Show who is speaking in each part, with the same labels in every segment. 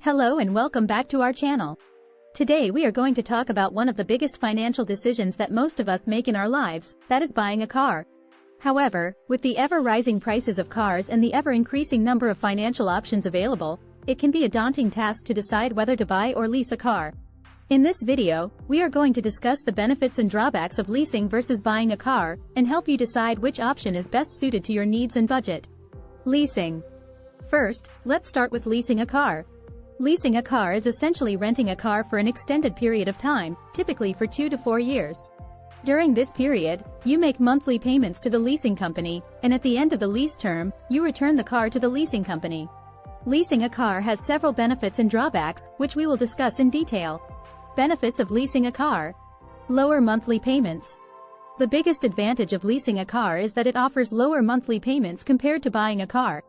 Speaker 1: Hello and welcome back to our channel. Today we are going to talk about one of the biggest financial decisions that most of us make in our lives, that is buying a car. However, with the ever-rising prices of cars and the ever-increasing number of financial options available, it can be a daunting task to decide whether to buy or lease a car. In this video, we are going to discuss the benefits and drawbacks of leasing versus buying a car, and help you decide which option is best suited to your needs and budget. Leasing. First, let's start with leasing a car. Leasing a car is essentially renting a car for an extended period of time, typically for 2 to 4 years. During this period, you make monthly payments to the leasing company, and at the end of the lease term, you return the car to the leasing company. Leasing a car has several benefits and drawbacks, which we will discuss in detail. Benefits of leasing a car. Lower monthly payments. The biggest advantage of leasing a car is that it offers lower monthly payments compared to buying a car.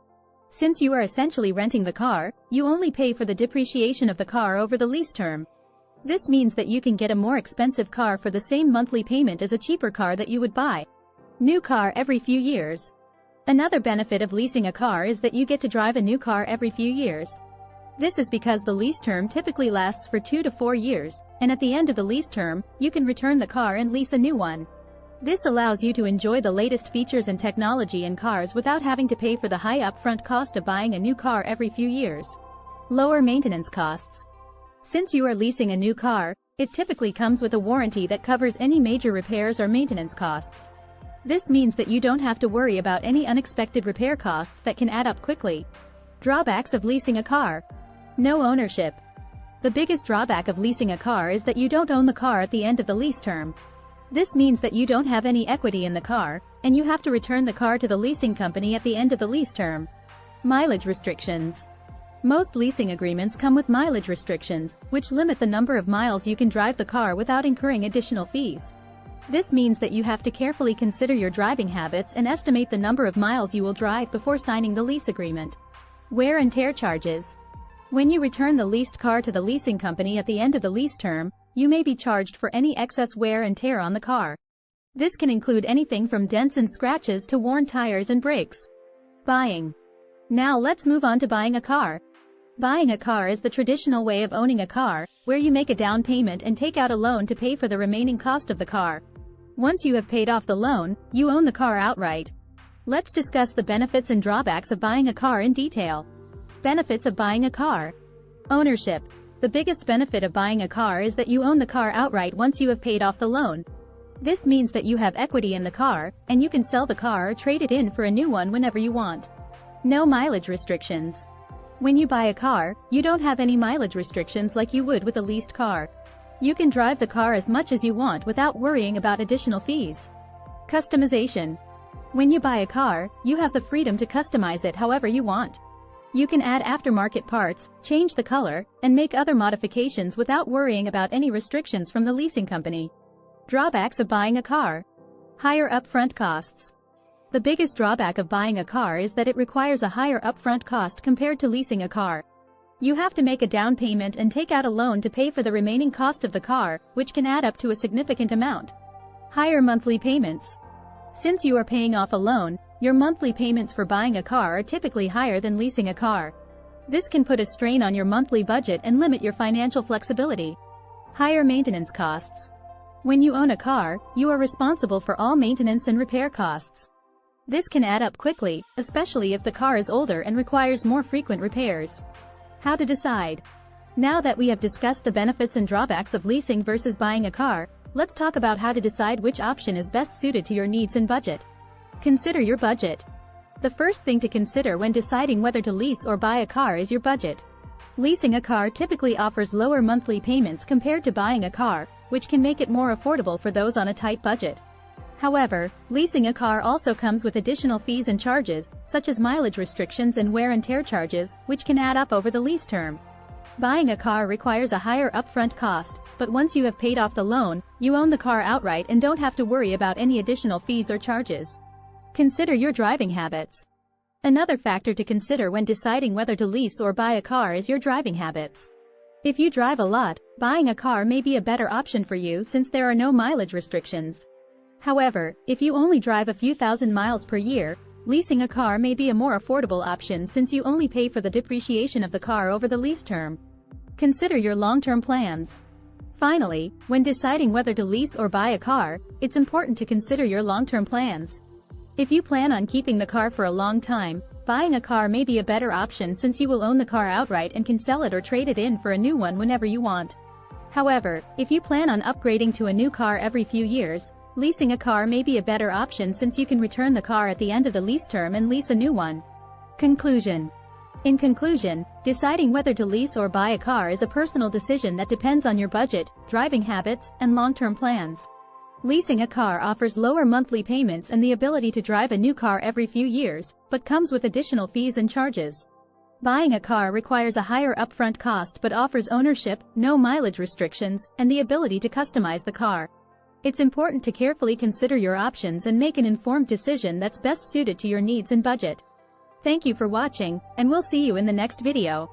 Speaker 1: Since you are essentially renting the car, you only pay for the depreciation of the car over the lease term. This means that you can get a more expensive car for the same monthly payment as a cheaper car that you would buy. New car every few years. Another benefit of leasing a car is that you get to drive a new car every few years. This is because the lease term typically lasts for 2 to 4 years, and at the end of the lease term, you can return the car and lease a new one. This allows you to enjoy the latest features and technology in cars without having to pay for the high upfront cost of buying a new car every few years. Lower maintenance costs. Since you are leasing a new car, it typically comes with a warranty that covers any major repairs or maintenance costs. This means that you don't have to worry about any unexpected repair costs that can add up quickly. Drawbacks of leasing a car. No ownership. The biggest drawback of leasing a car is that you don't own the car at the end of the lease term. This means that you don't have any equity in the car, and you have to return the car to the leasing company at the end of the lease term. Mileage restrictions. Most leasing agreements come with mileage restrictions, which limit the number of miles you can drive the car without incurring additional fees. This means that you have to carefully consider your driving habits and estimate the number of miles you will drive before signing the lease agreement. Wear and tear charges. When you return the leased car to the leasing company at the end of the lease term, you may be charged for any excess wear and tear on the car. This can include anything from dents and scratches to worn tires and brakes. Buying. Now let's move on to buying a car. Buying a car is the traditional way of owning a car, where you make a down payment and take out a loan to pay for the remaining cost of the car. Once you have paid off the loan, you own the car outright. Let's discuss the benefits and drawbacks of buying a car in detail. Benefits of buying a car. Ownership. The biggest benefit of buying a car is that you own the car outright once you have paid off the loan. This means that you have equity in the car, and you can sell the car or trade it in for a new one whenever you want. No mileage restrictions. When you buy a car, you don't have any mileage restrictions like you would with a leased car. You can drive the car as much as you want without worrying about additional fees. Customization. When you buy a car, you have the freedom to customize it however you want. You can add aftermarket parts, change the color, and make other modifications without worrying about any restrictions from the leasing company. Drawbacks of buying a car. Higher upfront costs. The biggest drawback of buying a car is that it requires a higher upfront cost compared to leasing a car. You have to make a down payment and take out a loan to pay for the remaining cost of the car, which can add up to a significant amount. Higher monthly payments. Since you are paying off a loan, your monthly payments for buying a car are typically higher than leasing a car. This can put a strain on your monthly budget and limit your financial flexibility. Higher maintenance costs. When you own a car, you are responsible for all maintenance and repair costs. This can add up quickly, especially if the car is older and requires more frequent repairs. How to decide. Now that we have discussed the benefits and drawbacks of leasing versus buying a car, let's talk about how to decide which option is best suited to your needs and budget. Consider your budget. The first thing to consider when deciding whether to lease or buy a car is your budget. Leasing a car typically offers lower monthly payments compared to buying a car, which can make it more affordable for those on a tight budget. However, leasing a car also comes with additional fees and charges, such as mileage restrictions and wear and tear charges, which can add up over the lease term. Buying a car requires a higher upfront cost, but once you have paid off the loan, you own the car outright and don't have to worry about any additional fees or charges. Consider your driving habits. Another factor to consider when deciding whether to lease or buy a car is your driving habits. If you drive a lot, buying a car may be a better option for you since there are no mileage restrictions. However, if you only drive a few thousand miles per year, leasing a car may be a more affordable option since you only pay for the depreciation of the car over the lease term. Consider your long-term plans. Finally, when deciding whether to lease or buy a car, it's important to consider your long-term plans. If you plan on keeping the car for a long time, buying a car may be a better option since you will own the car outright and can sell it or trade it in for a new one whenever you want. However, if you plan on upgrading to a new car every few years, leasing a car may be a better option since you can return the car at the end of the lease term and lease a new one. Conclusion. In conclusion, deciding whether to lease or buy a car is a personal decision that depends on your budget, driving habits, and long-term plans. Leasing a car offers lower monthly payments and the ability to drive a new car every few years, but comes with additional fees and charges. Buying a car requires a higher upfront cost but offers ownership, no mileage restrictions, and the ability to customize the car. It's important to carefully consider your options and make an informed decision that's best suited to your needs and budget. Thank you for watching, and we'll see you in the next video.